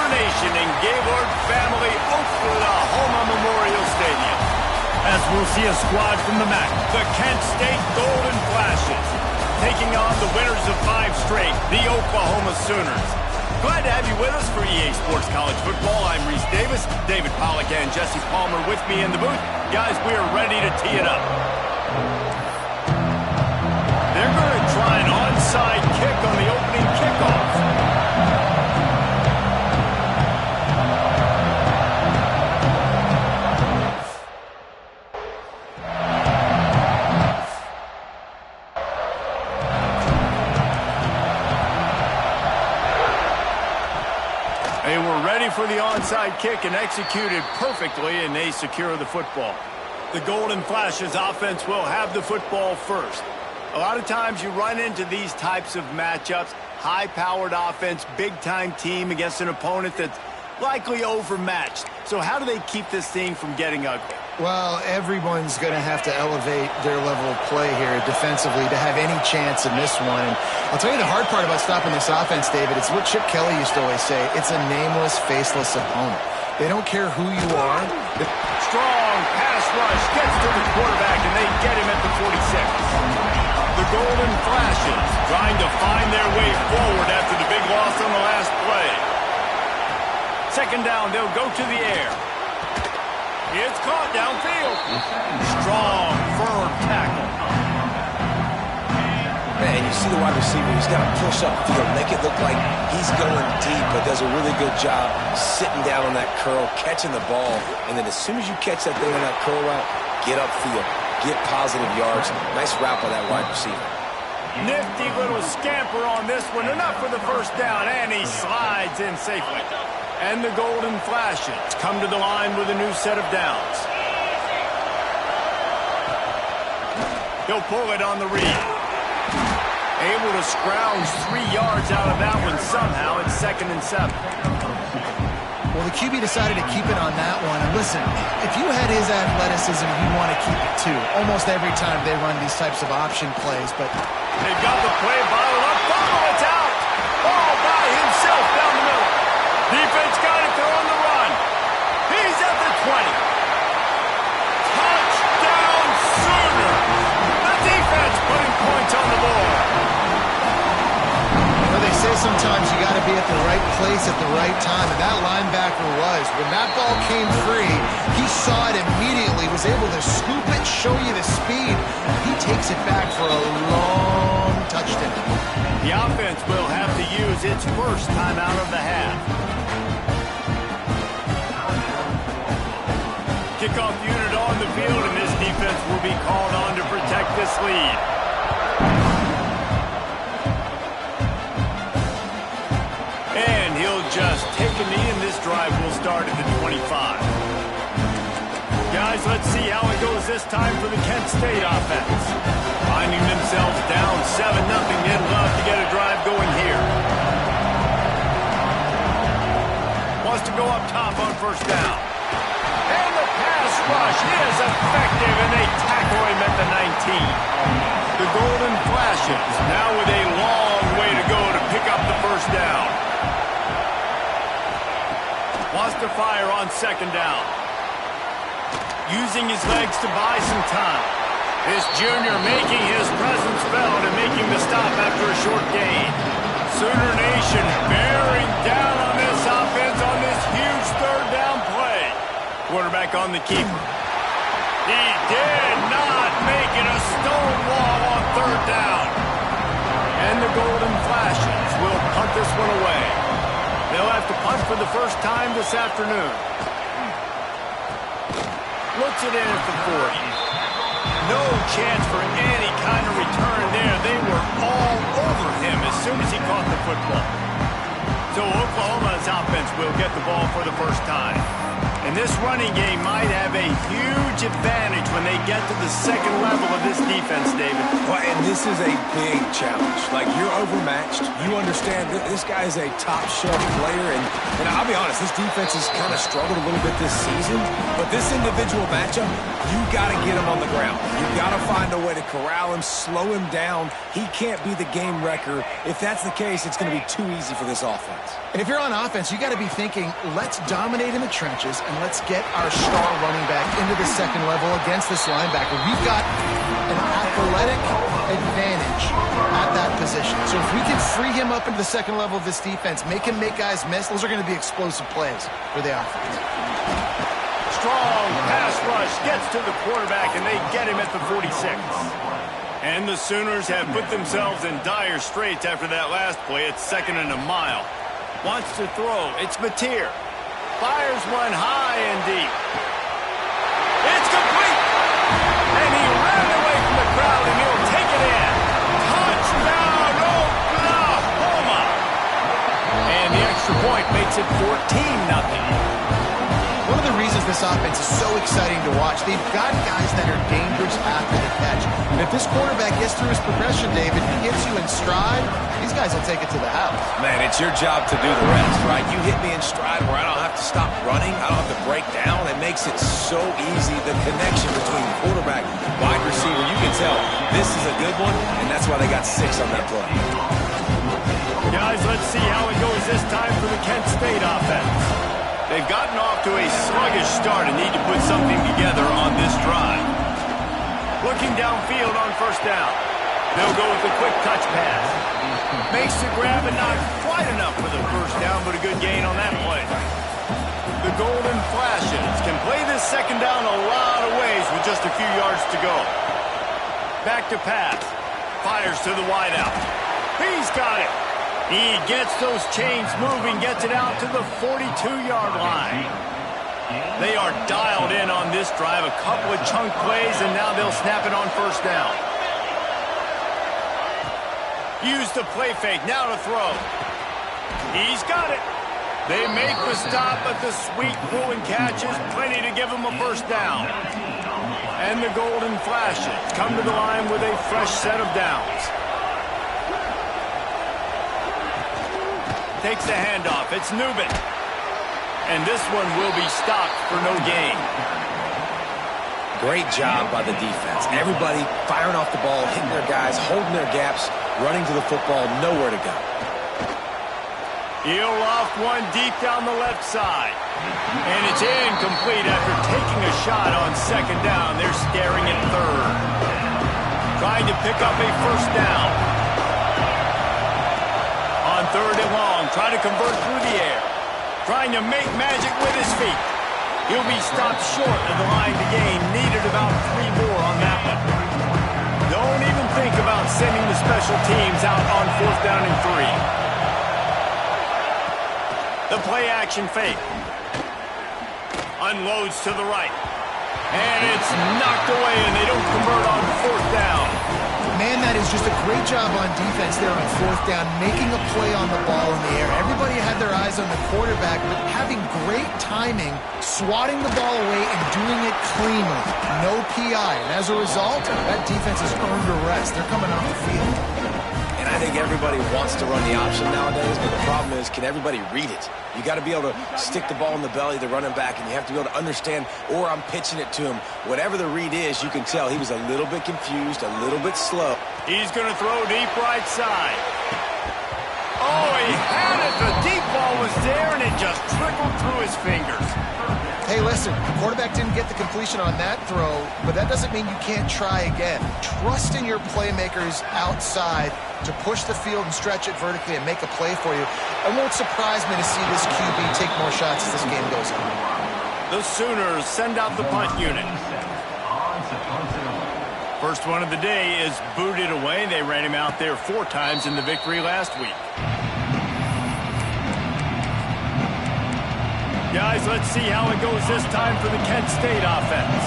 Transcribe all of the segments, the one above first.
Sooner Nation and Gaylord family, Oklahoma Memorial Stadium. As we'll see a squad from the MAC, the Kent State Golden Flashes, taking on the winners of 5 straight, the Oklahoma Sooners. Glad to have you with us for EA Sports College Football. I'm Reese Davis, David Pollack and Jesse Palmer with me in the booth. Guys, we are ready to tee it up. They're going to try an onside kick on the opening kickoff. They were ready for the onside kick and executed perfectly, and they secure the football. The Golden Flashes offense will have the football first. A lot of times you run into these types of matchups, high-powered offense, big-time team against an opponent that's likely overmatched. So how do they keep this thing from getting ugly? Well, everyone's going to have to elevate their level of play here defensively to have any chance in this one. And I'll tell you the hard part about stopping this offense, David, it's what Chip Kelly used to always say. It's a nameless, faceless opponent. They don't care who you are. Strong pass rush gets to the quarterback, and they get him at the 46. The Golden Flashes trying to find their way forward after the big loss on the last play. Second down, they'll go to the air. It's caught downfield. Strong, firm tackle. Man, you see the wide receiver. He's got to push upfield, make it look like he's going deep, but does a really good job sitting down on that curl, catching the ball, and then as soon as you catch that thing on that curl route, get upfield, get positive yards. Nice route by that wide receiver. Nifty little scamper on this one. Enough for the first down, and he slides in safely. And the Golden Flashes come to the line with a new set of downs. He'll pull it on the read. Able to scrounge 3 yards out of that one somehow. It's 2nd and 7. Well, the QB decided to keep it on that one. And listen, if you had his athleticism, you'd want to keep it too. Almost every time they run these types of option plays, but they've got the play bottled up. Fumble, it's out. All by himself down the middle. Defense got it. They're on the run. He's at the 20. Touchdown Sooners. The defense putting points on the board. You know, they say sometimes you got to be at the right place at the right time, and that linebacker was. When that ball came free, he saw it immediately, was able to scoop it, show you the speed. He takes it back for a long touchdown. The offense will have to use its first timeout of the half. Kickoff unit on the field, and this defense will be called on to protect this lead. And he'll just take a knee, and this drive will start at the 25. Guys, let's see how it goes this time for the Kent State offense. Finding themselves down 7-0, they'd love to get a drive going here. Wants to go up top on first down. And the pass rush is effective, and they tackle him at the 19. The Golden Flashes now with a long way to go to pick up the first down. Wants to fire on second down. Using his legs to buy some time. This junior making his presence felt and making the stop after a short gain. Sooner Nation bearing down on this offense on this huge third down play. Quarterback on the keeper. He did not make it a stone wall on third down. And the Golden Flashes will punt this one away. They'll have to punt for the first time this afternoon. Looks it in at the 40. No chance for any kind of return there. They were all over him as soon as he caught the football. So Oklahoma's offense will get the ball for the first time. And this running game might have a huge advantage when they get to the second level of this defense, David. Well, and this is a big challenge. Like, you're overmatched. You understand this guy is a top-shelf player. And I'll be honest, this defense has kind of struggled a little bit this season. But this individual matchup, you got to get him on the ground. You got to find a way to corral him, slow him down. He can't be the game wrecker. If that's the case, it's going to be too easy for this offense. And if you're on offense, you got to be thinking, let's dominate in the trenches and let's get our star running back into the second level against this linebacker. We've got an athletic advantage at that position. So if we can free him up into the second level of this defense, make him make guys miss, those are going to be explosive plays for the offense. Strong pass rush gets to the quarterback, and they get him at the 46. And the Sooners have put themselves in dire straits after that last play. It's 2nd and a mile. Wants to throw. It's Mateer. Fires one high and deep. It's complete. And he ran away from the crowd, and he'll take it in. Touchdown, Oklahoma. And the extra point makes it 14-0. One of the reasons this offense is so exciting to watch, they've got guys that are dangerous after the catch. And if this quarterback gets through his progression, David, he gets you in stride, these guys will take it to the house. Man, it's your job to do the rest, right? You hit me in stride where I don't have to stop running. I don't have to break down. It makes it so easy. The connection between quarterback, wide receiver, you can tell this is a good one, and that's why they got 6 on that play. Guys, let's see how it goes this time for the Kent State offense. They've gotten off to a sluggish start and need to put something together on this drive. Looking downfield on 1st down. They'll go with a quick touch pass. Makes the grab and not quite enough for the 1st down, but a good gain on that play. The Golden Flashes can play this 2nd down a lot of ways with just a few yards to go. Back to pass. Fires to the wideout. He's got it. He gets those chains moving, gets it out to the 42-yard line. They are dialed in on this drive. A couple of chunk plays, and now they'll snap it on 1st down. Use the play fake, now to throw. He's got it. They make the stop, but the sweet throwing catch is plenty to give them a 1st down. And the Golden Flashes come to the line with a fresh set of downs. Takes the handoff. It's Nubin. And this one will be stopped for no gain. Great job by the defense. Everybody firing off the ball, hitting their guys, holding their gaps, running to the football, nowhere to go. He'll loft one deep down the left side. And it's incomplete after taking a shot on 2nd down. They're staring at 3rd. Trying to pick up a 1st down. On 3rd and long, trying to convert through the air. Trying to make magic with his feet. He'll be stopped short of the line to gain. Needed about 3 more on that one. Don't even think about sending the special teams out on 4th down and 3. The play action fake. Unloads to the right. And it's knocked away, and they don't convert on 4th down. Man, that is just a great job on defense there on 4th down, making a play on the ball in the air. Everybody had their eyes on the quarterback, but having great timing, swatting the ball away and doing it cleanly. No PI. And as a result, that defense has earned a rest. They're coming off the field. And I think everybody wants to run the option nowadays, but the problem is, can everybody read it? You got to be able to stick the ball in the belly of the running back, and you have to be able to understand, or I'm pitching it to him. Whatever the read is, you can tell he was a little bit confused, a little bit slow. He's going to throw deep right side. Oh, he had it. The deep ball was there, and it just trickled through his fingers. Hey, listen, the quarterback didn't get the completion on that throw, but that doesn't mean you can't try again. Trust in your playmakers outside to push the field and stretch it vertically and make a play for you. It won't surprise me to see this QB take more shots as this game goes on. The Sooners send out the punt unit. First one of the day is booted away. They ran him out there 4 times in the victory last week. Guys, let's see how it goes this time for the Kent State offense.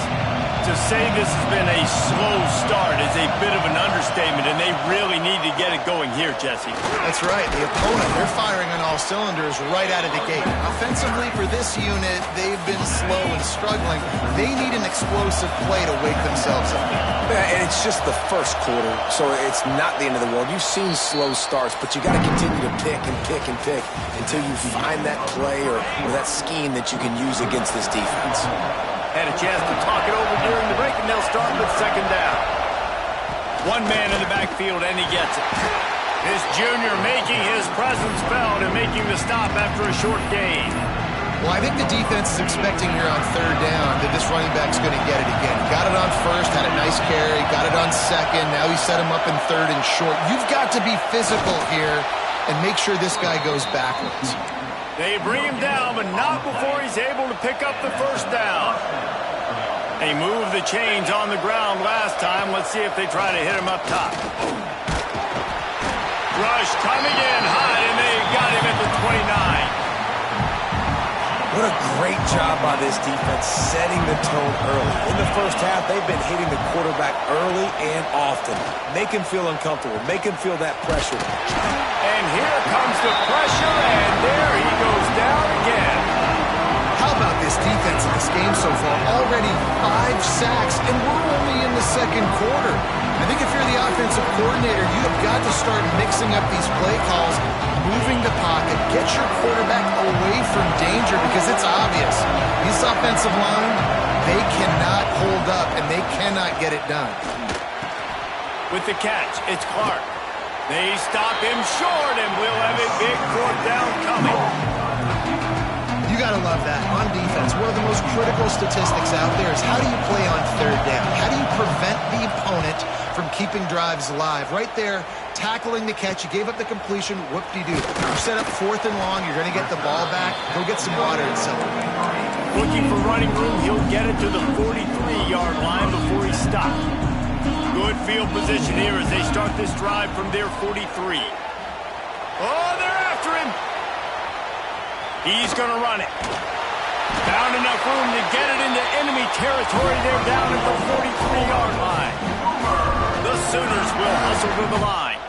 To say this has been a slow start is a bit of an understatement, and they really need to get it going here, Jesse. That's right. The opponent, they're firing on all cylinders right out of the gate. Offensively, for this unit, they've been slow and struggling. They need an explosive play to wake themselves up. Yeah, and it's just the first quarter, so it's not the end of the world. You've seen slow starts, but you got to continue to pick and pick and pick until you find that play or that scheme that you can use against this defense. Had a chance to talk it over during the break, and they'll start with second down. One man in the backfield, and he gets it. This junior making his presence felt and making the stop after a short gain. Well, I think the defense is expecting here on third down that this running back's going to get it again. Got it on first, had a nice carry, got it on second. Now he set him up in third and short. You've got to be physical here and make sure this guy goes backwards. They bring him down, but not before he's able to pick up the first down. They moved the chains on the ground last time. Let's see if they try to hit him up top. Rush coming in hot, and they got him at the 29. What a great job by this defense setting the tone early. In the first half, they've been hitting the quarterback early and often. Make him feel uncomfortable. Make him feel that pressure. And here comes the pressure, and there he goes down again. How about this defense in this game so far? Already 5 sacks, and we're only in the second quarter. I think if you're the offensive coordinator, you have got to start mixing up these play calls, moving the pocket, get your quarterback away from danger because it's obvious. This offensive line, they cannot hold up, and they cannot get it done. With the catch, it's Clark. They stop him short, and we'll have a big fourth down coming. You got to love that. On defense, one of the most critical statistics out there is how do you play on third down? How do you prevent the opponent from keeping drives alive? Right there, tackling the catch. You gave up the completion. Whoop-de-doo. You set up fourth and long. You're going to get the ball back. Go get some water and celebrate. Looking for running room. He'll get it to the 43-yard line before he stops. Good field position here as they start this drive from their 43. Oh, they're after him. He's going to run it. Found enough room to get it into enemy territory. They're down at the 43-yard line. The Sooners will hustle to the line.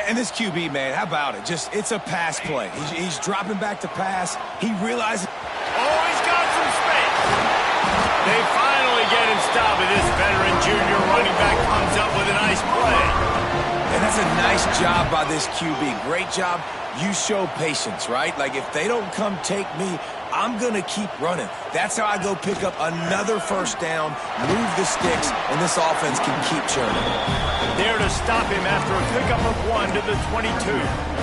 And this QB, man, how about it? It's a pass play. He's dropping back to pass. He realizes... Oh, he's got some space. They finally get him stopped, and this veteran junior running back comes up with a nice play. And that's a nice job by this QB. Great job. You show patience, right? Like, if they don't come take me, I'm going to keep running. That's how I go pick up another first down, move the sticks, and this offense can keep churning. There to stop him after a pickup of 1 to the 22.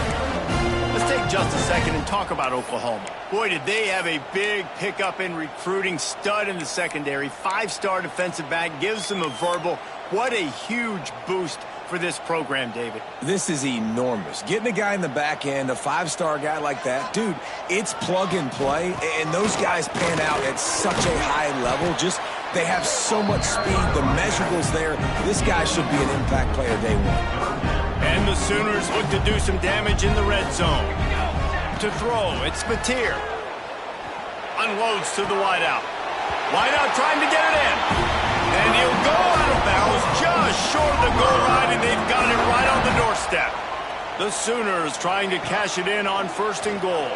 Let's take just a second and talk about Oklahoma. Boy, did they have a big pickup in recruiting. Stud in the secondary. 5-star defensive back. Gives them a verbal. What a huge boost for this program, David. This is enormous. Getting a guy in the back end, a 5-star guy like that, dude, it's plug and play, and those guys pan out at such a high level. Just, they have so much speed. The measurables there. This guy should be an impact player day one. And the Sooners look to do some damage in the red zone. To throw, it's Mateer. Unloads to the wideout. Wideout trying to get it in. And he'll go out of bounds just short of the goal line, and they've got it right on the doorstep. The Sooners trying to cash it in on 1st and goal.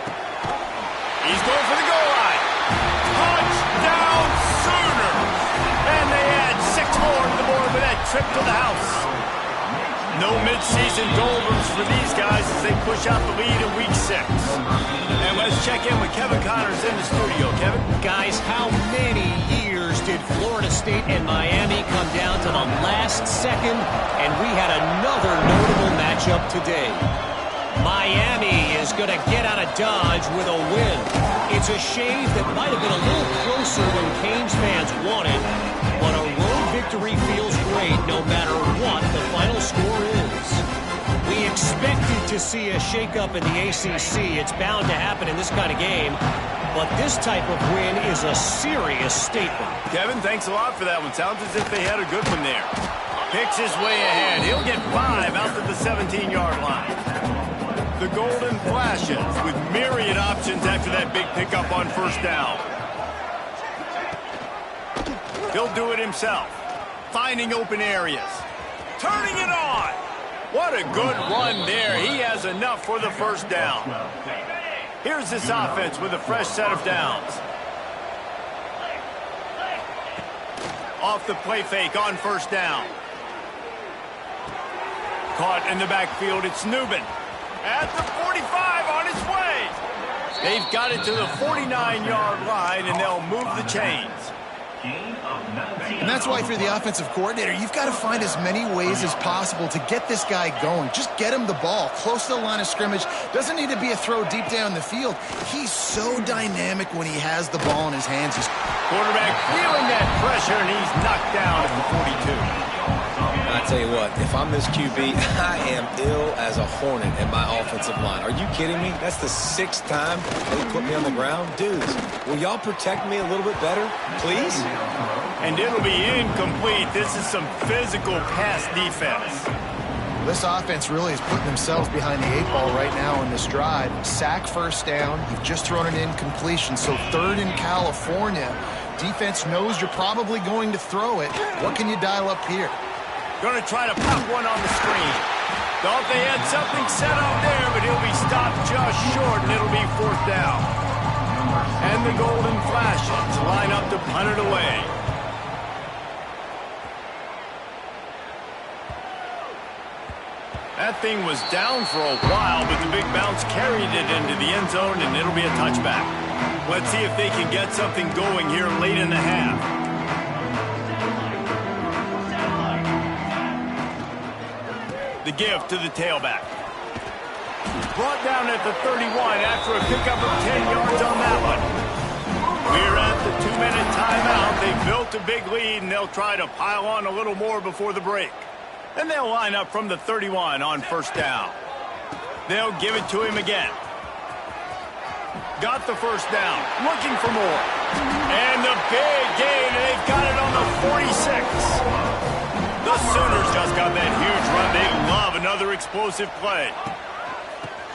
He's going for the goal line. Touchdown Sooners! And they add 6 more to the board with that trip to the house. No midseason doldrums for these guys as they push out the lead in Week 6. And let's check in with Kevin Connors in the studio. Kevin? Guys, how many years did Florida State and Miami come down to the last second, and we had another notable matchup today. Miami is going to get out of Dodge with a win. It's a shave that might have been a little closer than Canes fans wanted, but a road victory feels great no matter what the final score is. We expected to see a shakeup in the ACC. It's bound to happen in this kind of game, but this type of win is a serious statement. Kevin, thanks a lot for that one. Sounds as if they had a good one there. Picks his way ahead. He'll get 5 out to the 17-yard line. The Golden Flashes with myriad options after that big pickup on 1st down. He'll do it himself. Finding open areas. Turning it on. What a good run there. He has enough for the first down. Here's this offense with a fresh set of downs. Off the play fake on first down. Caught in the backfield, it's Newman. At the 45 on his way. They've got it to the 49-yard line, and they'll move the chains. And that's why, if you're the offensive coordinator, you've got to find as many ways as possible to get this guy going. Just get him the ball close to the line of scrimmage. Doesn't need to be a throw deep down the field. He's so dynamic when he has the ball in his hands. Quarterback feeling that pressure, and he's knocked down at the 42. I tell you what, if I'm this QB, I am ill as a hornet in my offensive line. Are you kidding me? That's the 6th time they put me on the ground. Dudes, will y'all protect me a little bit better, please? And it'll be incomplete. This is some physical pass defense. This offense really is putting themselves behind the 8 ball right now on this drive. Sack first down. You've just thrown an incompletion, so 3rd in California. Defense knows you're probably going to throw it. What can you dial up here? Going to try to pop one on the screen. Thought they had something set up there, but he'll be stopped just short, and it'll be 4th down. And the golden flashes line up to punt it away. That thing was down for a while, but the big bounce carried it into the end zone, and it'll be a touchback. Let's see if they can get something going here late in the half. The give to the tailback. Brought down at the 31 after a pickup of 10 yards on that one. We're at the 2-minute timeout. They've built a big lead, and they'll try to pile on a little more before the break. And they'll line up from the 31 on first down. They'll give it to him again. Got the first down. Looking for more. And the big gain. They've got it on the 46. The Sooners just got that huge run. They love another explosive play.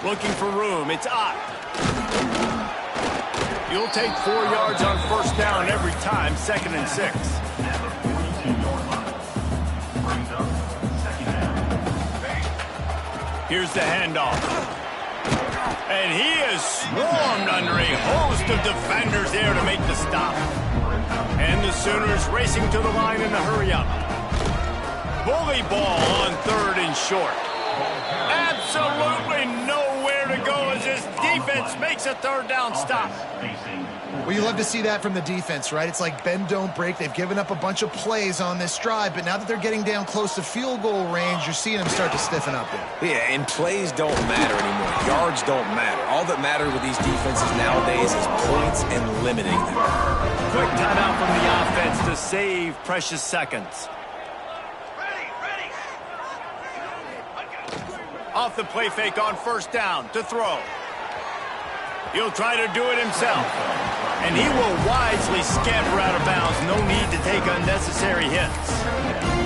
Looking for room. It's Ott. You'll take 4 yards on first down every time, 2nd and 6. Here's the handoff. And he is swarmed under a host of defenders there to make the stop. And the Sooners racing to the line in the hurry-up. Bully ball on 3rd and short. Absolutely nowhere to go as this defense makes a 3rd down stop. Well, you love to see that from the defense, right? It's like bend, don't break. They've given up a bunch of plays on this drive, but now that they're getting down close to field goal range, you're seeing them start to stiffen up there. Yeah, and plays don't matter anymore. Yards don't matter. All that matters with these defenses nowadays is points and limiting them. Quick timeout from the offense to save precious seconds. Off the play fake on first down to throw. He'll try to do it himself. And he will wisely scamper out of bounds. No need to take unnecessary hits.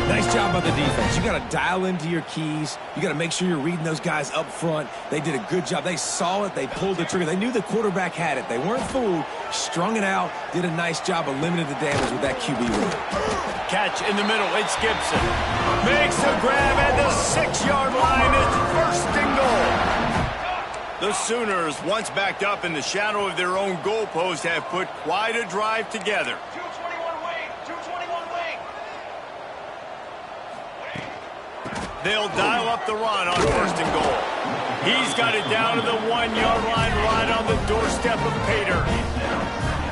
Nice job by the defense. You got to dial into your keys. You got to make sure you're reading those guys up front. They did a good job. They saw it. They pulled the trigger. They knew the quarterback had it. They weren't fooled. Strung it out. Did a nice job of limiting the damage with that QB run. Catch in the middle. It's Gibson. Makes the grab at the 6-yard line. It's 1st and goal. The Sooners, once backed up in the shadow of their own goalpost, have put quite a drive together. 221 wing. 221 wing. They'll dial up the run on 1st and goal. He's got it down to the 1-yard line right on the doorstep of Pater.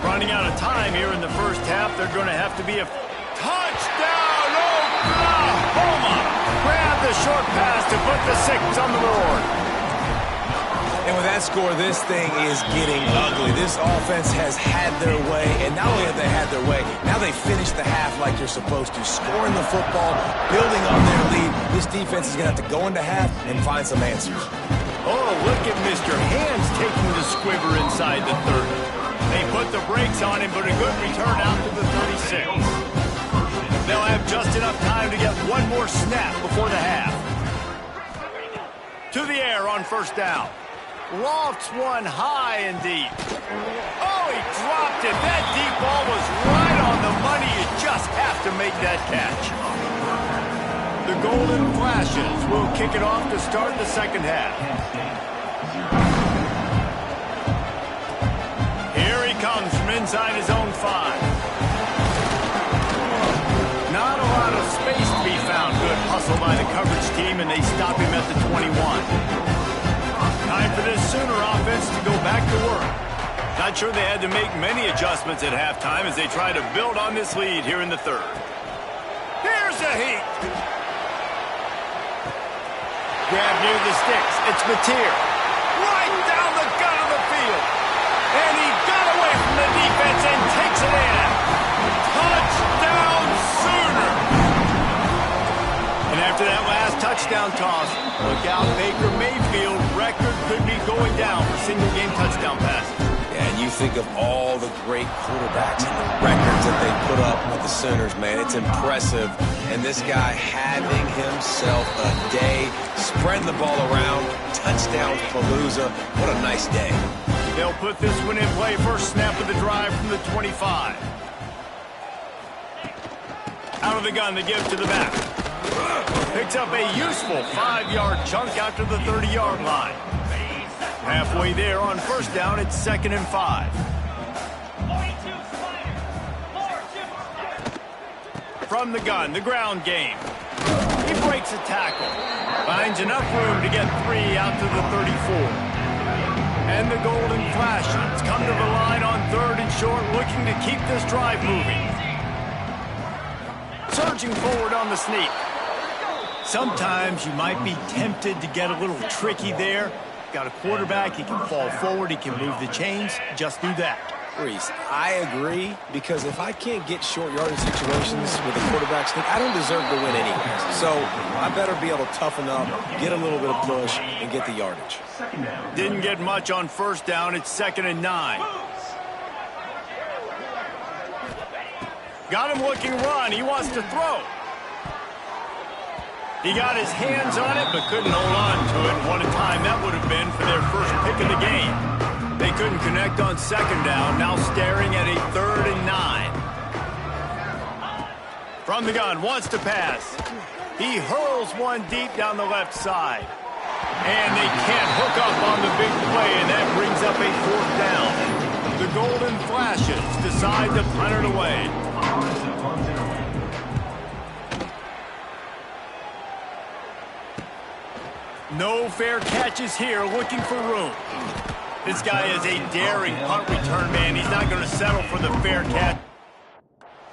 Running out of time here in the first half. They're going to have to be a touchdown. Oklahoma! Grab the short pass to put the 6 on the board. And with that score, this thing is getting ugly. This offense has had their way, and not only have they had their way, now they finished the half like you're supposed to, scoring the football, building on their lead. This defense is going to have to go into half and find some answers. Oh, look at Mr. Hands taking the squibber inside the 30. They put the brakes on him, but a good return out to the 36. They'll have just enough time to get one more snap before the half. To the air on first down. Lofts one high and deep. Oh, he dropped it. That deep ball was right on the money. You just to make that catch. The Golden Flashes will kick it off to start the second half. Here he comes from inside his own 5. Not a lot of space to be found. Good hustle by the coverage team, and they stop him at the 21. Time for this Sooner offense to go back to work. Not sure they had to make many adjustments at halftime as they try to build on this lead here in the third. Here's a heat. Grab near the sticks. It's Mateer. Right down the gut of the field. And he got away from the defense and takes it in. Touchdown, Sooner. And after that last touchdown toss, look out, Baker Mayfield record could be going down for single-game touchdown passes. Yeah, and you think of all the great quarterbacks and the records that they put up with the Sooners, man. It's impressive. And this guy having himself a day, spreading the ball around, touchdown palooza. What a nice day. They'll put this one in play. First snap of the drive from the 25. Out of the gun, they give to the back. Picks up a useful 5-yard chunk out to the 30-yard line. Halfway there on first down, it's 2nd and 5. From the gun, the ground game. He breaks a tackle. Finds enough room to get 3 out to the 34. And the Golden Flashes come to the line on 3rd and short, looking to keep this drive moving. Surging forward on the sneak. Sometimes you might be tempted to get a little tricky there. Got a quarterback, he can fall forward, he can move the chains. Just do that. Reese, I agree, because if I can't get short yardage situations with a quarterback sneak, I don't deserve to win anyway. So I better be able to toughen up, get a little bit of push, and get the yardage. Didn't get much on first down. It's 2nd and 9. Got him looking run. He wants to throw. He got his hands on it, but couldn't hold on to it. What a time that would have been for their first pick of the game. They couldn't connect on 2nd down, now staring at a 3rd and 9. From the gun, wants to pass. He hurls one deep down the left side. And they can't hook up on the big play, and that brings up a 4th down. The Golden Flashes decide to punt it away. No fair catches here, looking for room. This guy is a daring punt return man. He's not going to settle for the fair catch.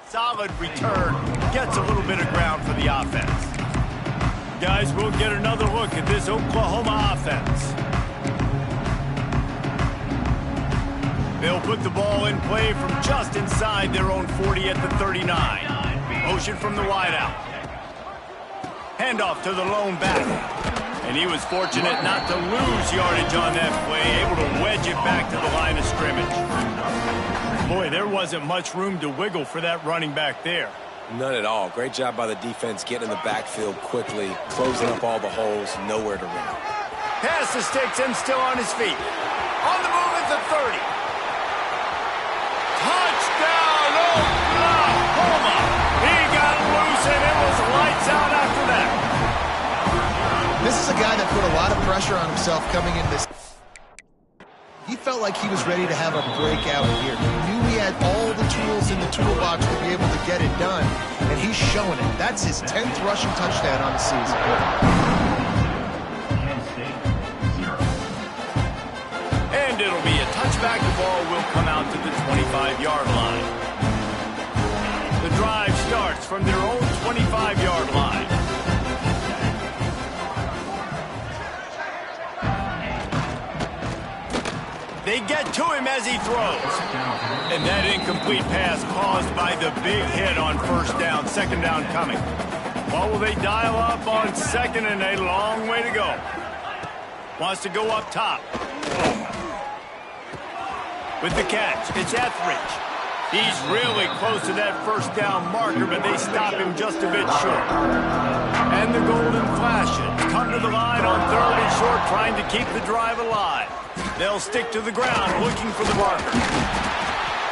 Solid return. Gets a little bit of ground for the offense. Guys, we'll get another look at this Oklahoma offense. They'll put the ball in play from just inside their own 40 at the 39. Motion from the wideout. Handoff to the lone back. And he was fortunate not to lose yardage on that play, able to wedge it back to the line of scrimmage. Boy, there wasn't much room to wiggle for that running back there. None at all. Great job by the defense getting in the backfield quickly, closing up all the holes, nowhere to run. Pass the sticks and still on his feet. On the move at the 30. Touchdown, Oklahoma! He got loose and it was lights out after that. This is a guy that put a lot of pressure on himself coming into this. He felt like he was ready to have a breakout year. He knew he had all the tools in the toolbox to be able to get it done, and he's showing it. That's his 10th rushing touchdown on the season. And it'll be a touchback. The ball will come out to the 25-yard line. The drive starts from their own 25-yard line. They get to him as he throws. And that incomplete pass caused by the big hit on first down. 2nd down coming. What will they dial up on 2nd and a long way to go? Wants to go up top. With the catch, it's Etheridge. He's really close to that first down marker, but they stop him just a bit short. And the Golden Flashes come to the line on 3rd and short, trying to keep the drive alive. They'll stick to the ground, looking for the marker.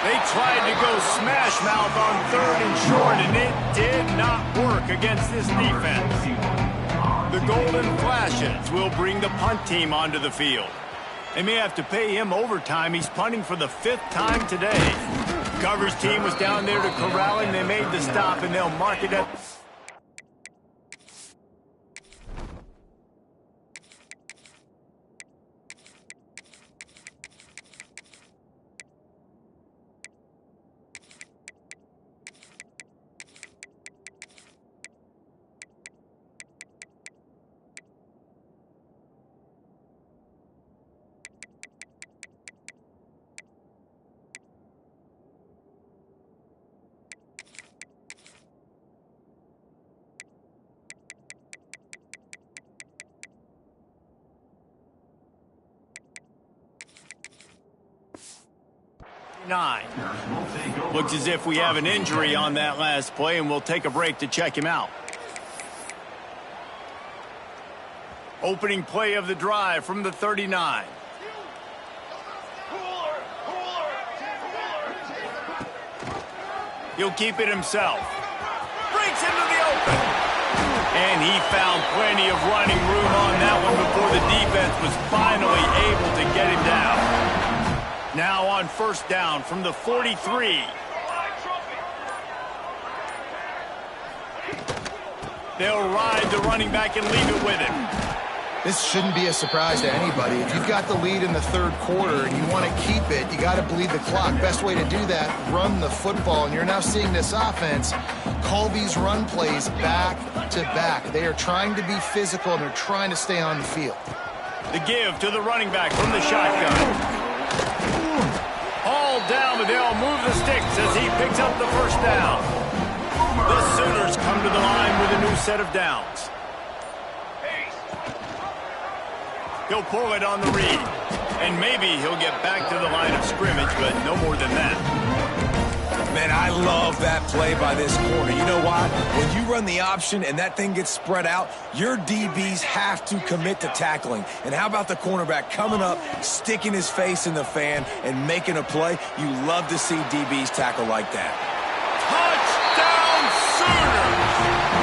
They tried to go smash mouth on 3rd and short, and it did not work against this defense. The Golden Flashes will bring the punt team onto the field. They may have to pay him overtime. He's punting for the 5th time today. Coverage team was down there to corral him. They made the stop, and they'll mark it up. Looks as if we have an injury on that last play, and we'll take a break to check him out. Opening play of the drive from the 39. He'll keep it himself. Breaks into the open. And he found plenty of running room on that one before the defense was finally able to get him down. Now on 1st down from the 43. They'll ride the running back and leave it with him. This shouldn't be a surprise to anybody. If you've got the lead in the 3rd quarter and you want to keep it, you got to bleed the clock. Best way to do that, run the football. And you're now seeing this offense call these run plays back to back. They are trying to be physical, and they're trying to stay on the field. The give to the running back from the shotgun. All down, but they'll move the sticks as he picks up the 1st down. The Sooners come to the line with a new set of downs. He'll pull it on the read. And maybe he'll get back to the line of scrimmage, but no more than that. Man, I love that play by this corner. You know why? When you run the option and that thing gets spread out, your DBs have to commit to tackling. And how about the cornerback coming up, sticking his face in the fan, and making a play? You love to see DBs tackle like that. Touchdown Sooners!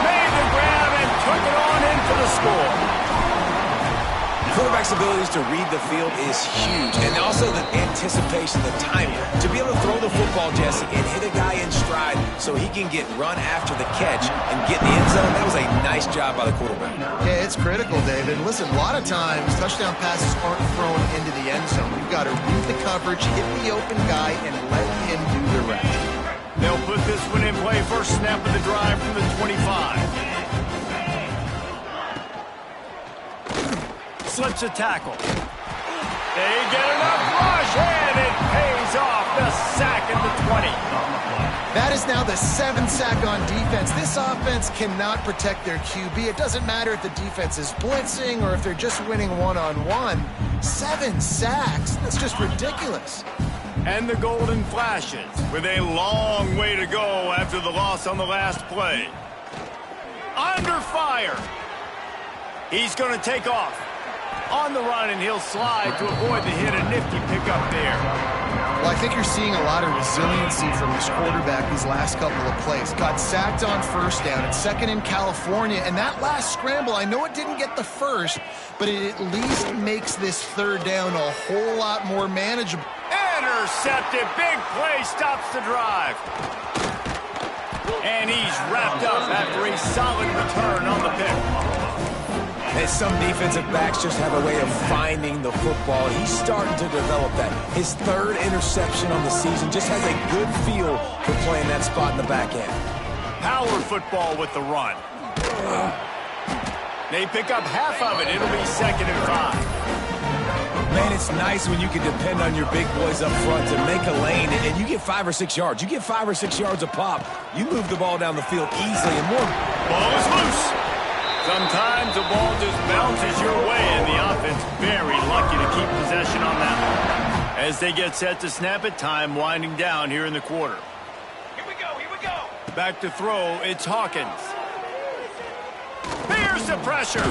Made the grab and took it on in for the score. Quarterback's abilities to read the field is huge, and also the anticipation, the timing. To be able to throw the football, Jesse, and hit a guy in stride so he can get run after the catch and get in the end zone, that was a nice job by the quarterback. Yeah, it's critical, David. Listen, a lot of times touchdown passes aren't thrown into the end zone. You've got to read the coverage, hit the open guy, and let him do the rest. They'll put this one in play. 1st snap of the drive from the 25. Slips a tackle. They get enough rush, and it pays off. The sack at the 20. That is now the 7th sack on defense. This offense cannot protect their QB. It doesn't matter if the defense is blitzing or if they're just winning one-on-one. 7 sacks? That's just ridiculous. And the Golden Flashes with a long way to go after the loss on the last play. Under fire. He's going to take off. On the run, and he'll slide to avoid the hit. A nifty pickup there. Well, I think you're seeing a lot of resiliency from this quarterback these last couple of plays. Got sacked on 1st down and 2nd in California. And that last scramble, I know it didn't get the 1st, but it at least makes this 3rd down a whole lot more manageable. Intercepted. Big play stops the drive. And he's wrapped up after a solid return on the pick. And some defensive backs just have a way of finding the football. He's starting to develop that. His 3rd interception on the season just has a good feel for playing that spot in the back end. Power football with the run. They pick up half of it. It'll be 2nd and 5. Man, it's nice when you can depend on your big boys up front to make a lane, and you get 5 or 6 yards. You get 5 or 6 yards a pop, you move the ball down the field easily and more. Ball is loose. Sometimes the ball just bounces your way, and the offense very lucky to keep possession on that one. As they get set to snap it, time winding down here in the quarter. Here we go, here we go. Back to throw, it's Hawkins. Here's the pressure.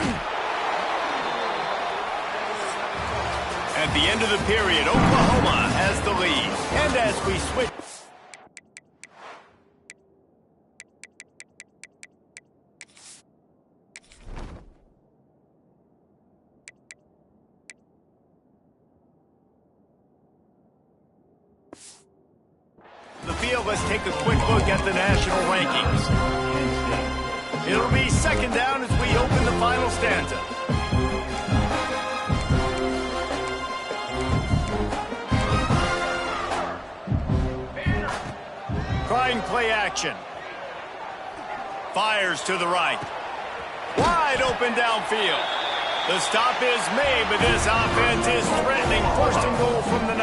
At the end of the period, Oklahoma has the lead. And as we switch... let's take a quick look at the national rankings. It'll be second down as we open the final stanza. Trying play action. Fires to the right. Wide open downfield. The stop is made, but this offense is threatening first and goal from the 9.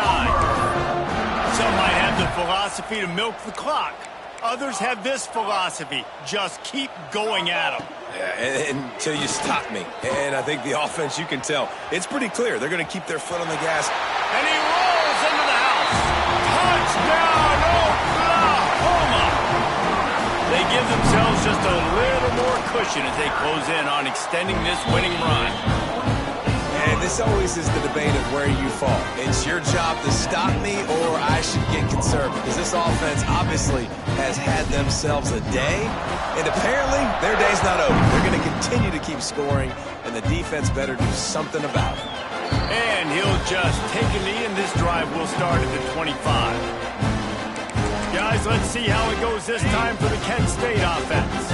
Some might have the philosophy to milk the clock. Others have this philosophy. Just keep going at them. Yeah, until you stop me. And I think the offense, you can tell, it's pretty clear. They're going to keep their foot on the gas. And he rolls into the house. Touchdown, Oklahoma! They give themselves just a little more cushion as they close in on extending this winning run. And this always is the debate of where you fall. It's your job to stop me, or I should get conservative. Because this offense obviously has had themselves a day, and apparently their day's not over. They're going to continue to keep scoring, and the defense better do something about it. And he'll just take a knee, and this drive will start at the 25. Guys, let's see how it goes this time for the Kent State offense.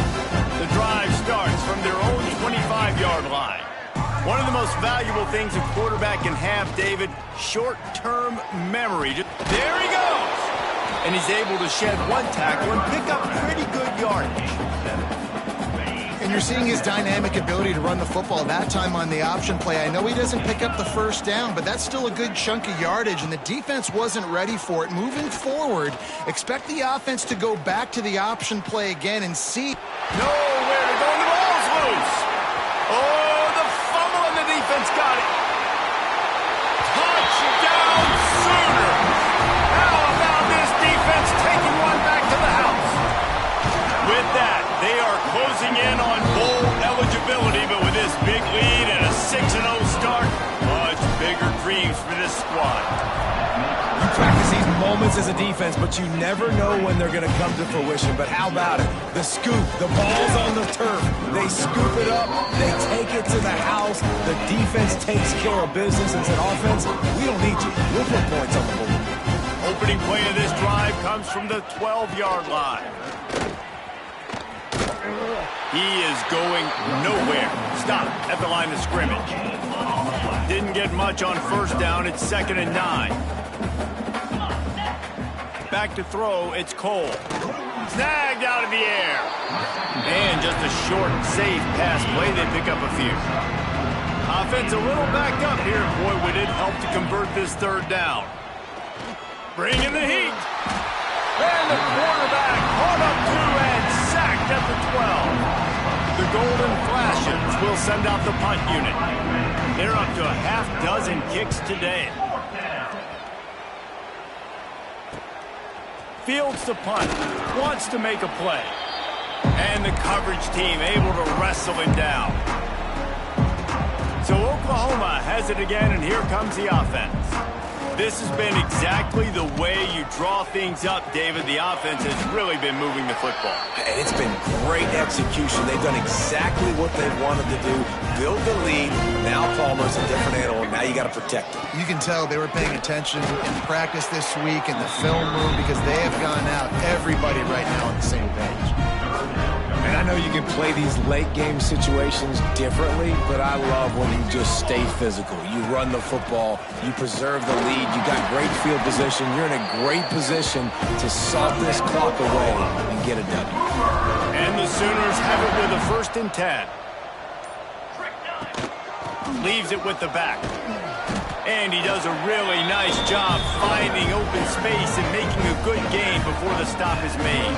The drive starts from their own 25-yard line. One of the most valuable things a quarterback can have, David, short-term memory. There he goes! And he's able to shed one tackle and pick up pretty good yardage. And you're seeing his dynamic ability to run the football, that time on the option play. I know he doesn't pick up the first down, but that's still a good chunk of yardage, and the defense wasn't ready for it. Moving forward, expect the offense to go back to the option play again and see. Nowhere to go, and the ball's loose. Oh, the fumble, and the defense got it. Touchdown, Sooners. How about this defense taking one back to the house? With that, they are closing in on bowl eligibility, but with this big lead and a 6-0 start, much bigger dreams for this squad. You practice these moments as a defense, but you never know when they're going to come to fruition. But how about it? The scoop, the ball's on the turf. They scoop it up, they take it to the house. The defense takes care of business and said, offense, we don't need you. We'll put points on the board. Opening play of this drive comes from the 12-yard line. He is going nowhere. Stop at the line of scrimmage. Didn't get much on first down. It's 2nd and 9. Back to throw. It's Cole. Snagged out of the air. And just a short, safe pass play. They pick up a few. Offense a little backed up here. Boy, would it help to convert this third down. Bring in the heat. And the quarterback caught up to and sacked at the 12. The Golden Flashes will send out the punt unit. They're up to a half dozen kicks today. Fields to punt. Wants to make a play. And the coverage team able to wrestle him down. So Oklahoma has it again, and here comes the offense. This has been exactly the way you draw things up, David. The offense has really been moving the football. And it's been great execution. They've done exactly what they wanted to do. Build the lead. Now Palmer's a different animal. Now you got to protect him. You can tell they were paying attention in practice this week in the film room because they have gone out, everybody right now on the same page. And I know you can play these late-game situations differently, but I love when you just stay physical. You run the football, you preserve the lead, you got great field position, you're in a great position to salt this clock away and get a W. And the Sooners have it with a 1st and 10. Leaves it with the back. And he does a really nice job finding open space and making a good gain before the stop is made.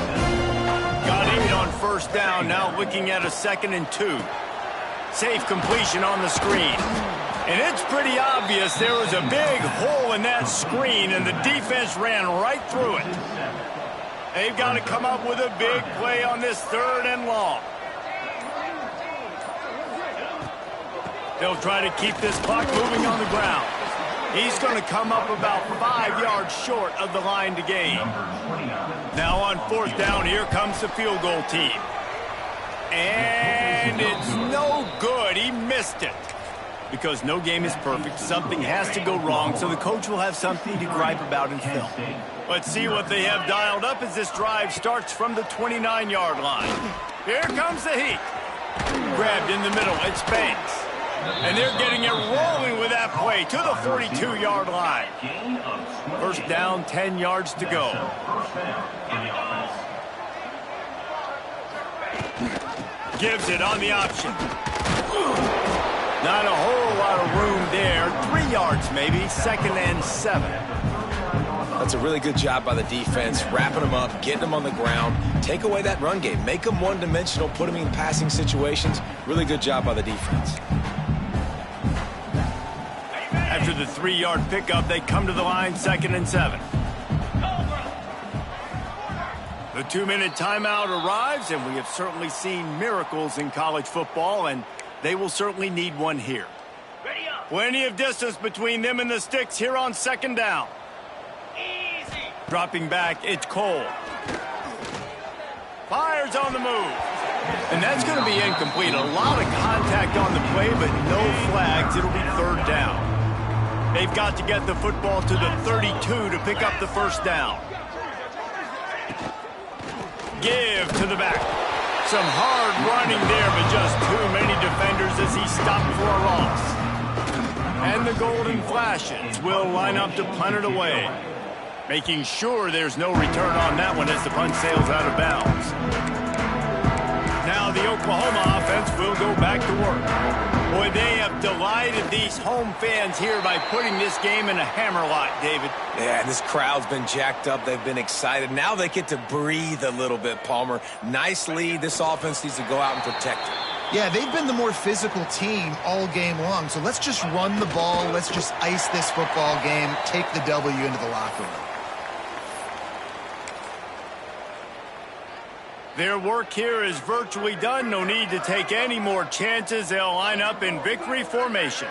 Got 8 on first down, now looking at a 2nd and 2. Safe completion on the screen. And it's pretty obvious there was a big hole in that screen, and the defense ran right through it. They've got to come up with a big play on this 3rd and long. They'll try to keep this clock moving on the ground. He's going to come up about 5 yards short of the line to gain. Now on 4th down, here comes the field goal team. And it's no good. He missed it. Because no game is perfect. Something has to go wrong, so the coach will have something to gripe about in film. Let's see what they have dialed up as this drive starts from the 29-yard line. Here comes the heat. Grabbed in the middle. It's Banks. And they're getting it rolling with that play to the 42-yard line. First down, 10 yards to go. Gives it on the option. Not a whole lot of room there. 3 yards maybe. 2nd and 7. That's a really good job by the defense, wrapping them up, getting them on the ground. Take away that run game. Make them one-dimensional, put them in passing situations. Really good job by the defense. After the 3-yard pickup, they come to the line, 2nd and 7. The 2-minute timeout arrives, and we have certainly seen miracles in college football, and they will certainly need one here. Plenty of distance between them and the sticks here on 2nd down. Easy. Dropping back, it's Cole. Fires on the move. And that's going to be incomplete. A lot of contact on the play, but no flags. It'll be 3rd down. They've got to get the football to the 32 to pick up the first down. Give to the back. Some hard running there, but just too many defenders as he stopped for a loss. And the Golden Flashes will line up to punt it away. Making sure there's no return on that one as the punt sails out of bounds. Now the Oklahoma offense will go back to work. Boy, they have delighted these home fans here by putting this game in a hammerlock, David. Yeah, this crowd's been jacked up. They've been excited. Now they get to breathe a little bit, Palmer. Nice lead. This offense needs to go out and protect it. Yeah, they've been the more physical team all game long. So let's just run the ball. Let's just ice this football game. Take the W into the locker room. Their work here is virtually done. No need to take any more chances. They'll line up in victory formation.